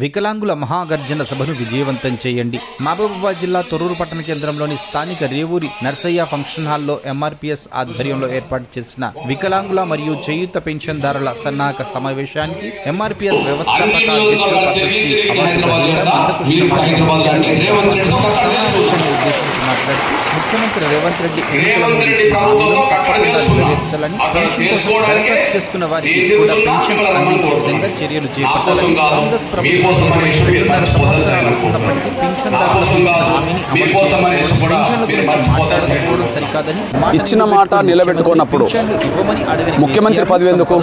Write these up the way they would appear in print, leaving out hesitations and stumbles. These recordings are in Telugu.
వికలాంగుల మహాగర్జన సభను విజయవంతం చేయండి. మహబూబాబాద్ జిల్లా తొర్రూరు పట్టణ కేంద్రంలోని స్థానిక రేవూరి నర్సయ్య ఫంక్షన్ హాల్లో ఎంఆర్పీఎస్ ఆధ్వర్యంలో ఏర్పాటు చేసిన వికలాంగుల మరియు చేయూత పెన్షన్దారుల సన్నాహక సమావేశానికి ఎంఆర్పీఎస్ వ్యవస్థాపక అధ్యక్షుడు పద్మశ్రీ మాట్లాడుతూ ముఖ్యమంత్రి రేవంత్ రెడ్డి నెరవేర్చాలని, పెన్షన్ కోసం దరఖాస్తు చేసుకున్న వారికి కూడా పెన్షన్ అందించే విధంగా చర్యలు చేపట్టాలని, కాంగ్రెస్ ప్రభుత్వం 2.5 సంవత్సరాలు అవుతున్నప్పటికీ పెన్షన్దారుల హామీని అమలు చేయకపోవడం, పెన్షన్ల గురించి మాట్లాడకపోవడం సరికాదని, ఇచ్చిన మాట నిలబెట్టుకున్నప్పుడు ముఖ్యమంత్రి పదవి ఎందుకు,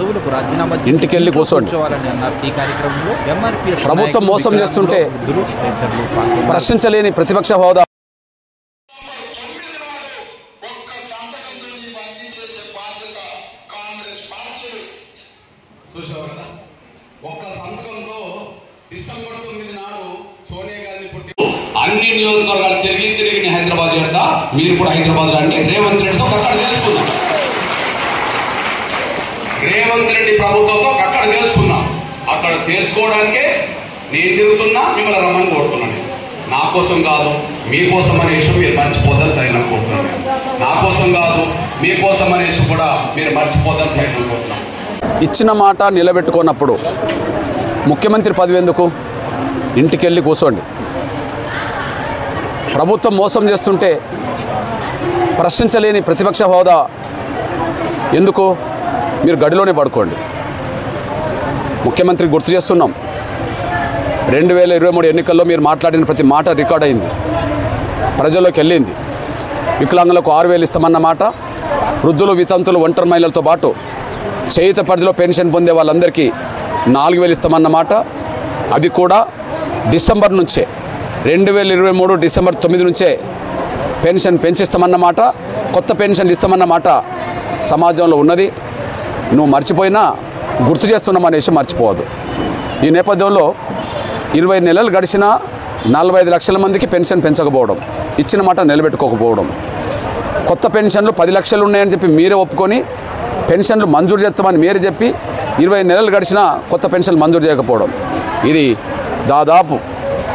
ఇంటికెళ్ళి కూర్చోండి. ఈ కార్యక్రమంలో ఎంఆర్పీఎస్ ప్రభుత్వం మోసం చేస్తుంటే ప్రశ్నించలేని ప్రతిపక్ష హోదా చూసావు కదా, ఒక్క సంతకంతో డిసెంబర్ 9 నాడు సోనియా గాంధీ పుట్టి అన్ని నియోజకవర్గాలు తిరిగి హైదరాబాద్ చేరుతా, మీరు కూడా హైదరాబాద్ రండి, రేవంత్ రెడ్డితో అక్కడ తెలుసుకుందాం. రేవంత్ రెడ్డి ప్రభుత్వంతో అక్కడ తెలుసుకున్నాం. అక్కడ తెలుసుకోవడానికే నేను తిరుగుతున్నా, మిమ్మల్ని రమ్మని కోరుతున్నాను. నా కోసం కాదు, మీకోసం అనే విషయం మీరు మర్చిపోతారు సైన్ అనుకుంటున్నాను. నా కోసం కాదు, మీకోసం అనేసి కూడా మీరు మర్చిపోతారు సైన్ అనుకుంటున్నాను. ఇచ్చిన మాట నిలబెట్టుకున్నప్పుడు ముఖ్యమంత్రి పదవి ఎందుకు, ఇంటికెళ్ళి కూర్చోండి. ప్రభుత్వం మోసం చేస్తుంటే ప్రశ్నించలేని ప్రతిపక్ష హోదా ఎందుకు, మీరు గడిలోనే పడుకోండి. ముఖ్యమంత్రి గుర్తు చేస్తున్నాం, 2023 ఎన్నికల్లో మీరు మాట్లాడిన ప్రతి మాట రికార్డ్ అయింది, ప్రజల్లోకి వెళ్ళింది. వికలాంగులకు 6,000 ఇస్తామన్న మాట, వృద్ధులు, వితంతులు, ఒంటరి మహిళలతో పాటు చేయూత పరిధిలో పెన్షన్ పొందే వాళ్ళందరికీ 4,000 ఇస్తామన్న మాట, అది కూడా డిసెంబర్ నుంచే 2023 డిసెంబర్ 9 నుంచే పెన్షన్ పెంచిస్తామన్న మాట, కొత్త పెన్షన్ ఇస్తామన్న మాట సమాజంలో ఉన్నది. నువ్వు మర్చిపోయినా గుర్తు చేస్తున్నామనేసి మర్చిపోవద్దు. ఈ నేపథ్యంలో 20 నెలలు గడిచినా 45 లక్షల మందికి పెన్షన్ పెంచకపోవడం, ఇచ్చిన మాట నిలబెట్టుకోకపోవడం, కొత్త పెన్షన్లు 10 లక్షలు ఉన్నాయని చెప్పి మీరే ఒప్పుకొని పెన్షన్లు మంజూరు చేస్తామని మీరు చెప్పి 20 నెలలు గడిచినా కొత్త పెన్షన్లు మంజూరు చేయకపోవడం, ఇది దాదాపు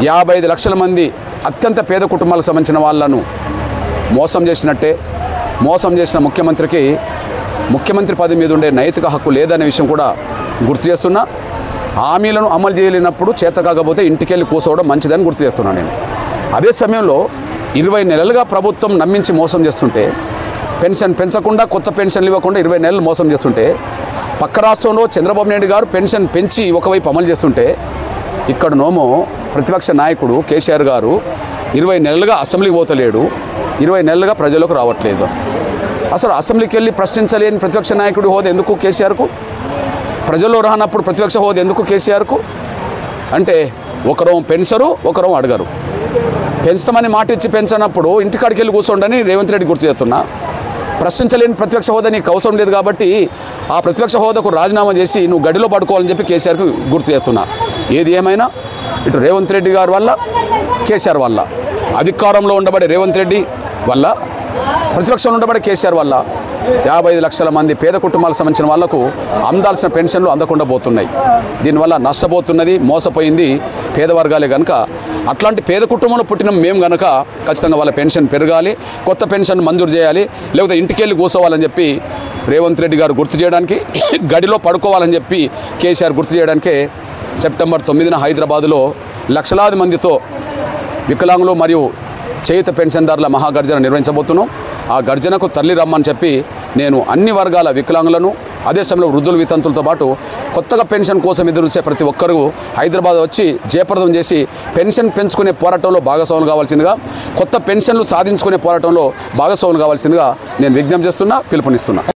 55 లక్షల మంది అత్యంత పేద కుటుంబాలకు సంబంధించిన వాళ్ళను మోసం చేసినట్టే. మోసం చేసిన ముఖ్యమంత్రికి ముఖ్యమంత్రి పదవి మీద ఉండే నైతిక హక్కు లేదనే విషయం కూడా గుర్తు చేస్తున్నా. హామీలను అమలు చేయలేనప్పుడు చేత కాకపోతే ఇంటికెళ్ళి కూర్చోవడం మంచిదని గుర్తు చేస్తున్నాను నేను. అదే సమయంలో 20 నెలలుగా ప్రభుత్వం నమ్మించి మోసం చేస్తుంటే, పెన్షన్ పెంచకుండా కొత్త పెన్షన్లు ఇవ్వకుండా 20 నెలలు మోసం చేస్తుంటే, పక్క రాష్ట్రంలో చంద్రబాబు నాయుడు గారు పెన్షన్ పెంచి ఒకవైపు అమలు చేస్తుంటే, ఇక్కడ నోమో ప్రతిపక్ష నాయకుడు కేసీఆర్ గారు 20 నెలలుగా అసెంబ్లీకి పోతలేడు, 20 నెలలుగా ప్రజలకు రావట్లేదు. అసలు అసెంబ్లీకి వెళ్ళి ప్రశ్నించలేని ప్రతిపక్ష నాయకుడి హోదా ఎందుకు కేసీఆర్కు, ప్రజల్లో రానప్పుడు ప్రతిపక్ష హోదా ఎందుకు కేసీఆర్కు? అంటే ఒకరం పెన్సరు, ఒకరం అడగరు. పెంచుతామని మాట ఇచ్చి పెంచనప్పుడు ఇంటికాడికి వెళ్ళి కూర్చోండని రేవంత్ రెడ్డి గుర్తు చేస్తున్నా. ప్రశ్నించలేని ప్రతిపక్ష హోదా నీకు అవసరం లేదు కాబట్టి ఆ ప్రతిపక్ష హోదాకు రాజీనామా చేసి నువ్వు గడిలో పడుకోవాలని చెప్పి కేసీఆర్కు గుర్తు చేస్తున్నా. ఏది ఏమైనా ఇటు రేవంత్ రెడ్డి గారి వల్ల, కేసీఆర్ వల్ల, అధికారంలో ఉండబడే రేవంత్ రెడ్డి వల్ల, ప్రతిపక్షంలో ఉండబడే కేసీఆర్ వల్ల 55 లక్షల మంది పేద కుటుంబాలకు సంబంధించిన వాళ్లకు అందాల్సిన పెన్షన్లు అందకుండా పోతున్నాయి. దీనివల్ల నష్టపోతున్నది, మోసపోయింది పేదవర్గాలే కనుక, అట్లాంటి పేద కుటుంబంలో పుట్టిన మేము కనుక ఖచ్చితంగా వాళ్ళ పెన్షన్ పెరగాలి, కొత్త పెన్షన్ మంజూరు చేయాలి, లేకపోతే ఇంటికెళ్ళి కూర్చోవాలని చెప్పి రేవంత్ రెడ్డి గారు గుర్తు చేయడానికి, గడిలో పడుకోవాలని చెప్పి కేసీఆర్ గుర్తు చేయడానికే సెప్టెంబర్ 9న హైదరాబాదులో లక్షలాది మందితో వికలాంగులు మరియు చేయూత పెన్షన్దారుల మహాగర్జన నిర్వహించబోతున్నాం. ఆ గర్జనకు తరలి రమ్మని చెప్పి నేను అన్ని వర్గాల వికలాంగులను, అదే సమయంలో వృద్ధులు, వితంతులతో పాటు కొత్తగా పెన్షన్ కోసం ఎదురుచే ప్రతి ఒక్కరూ హైదరాబాద్ వచ్చి జయప్రదం చేసి పెన్షన్ పెంచుకునే పోరాటంలో భాగస్వాములు కావాల్సిందిగా, కొత్త పెన్షన్లు సాధించుకునే పోరాటంలో భాగస్వాములు కావాల్సిందిగా నేను విజ్ఞప్తి చేస్తున్నా, పిలుపునిస్తున్నా.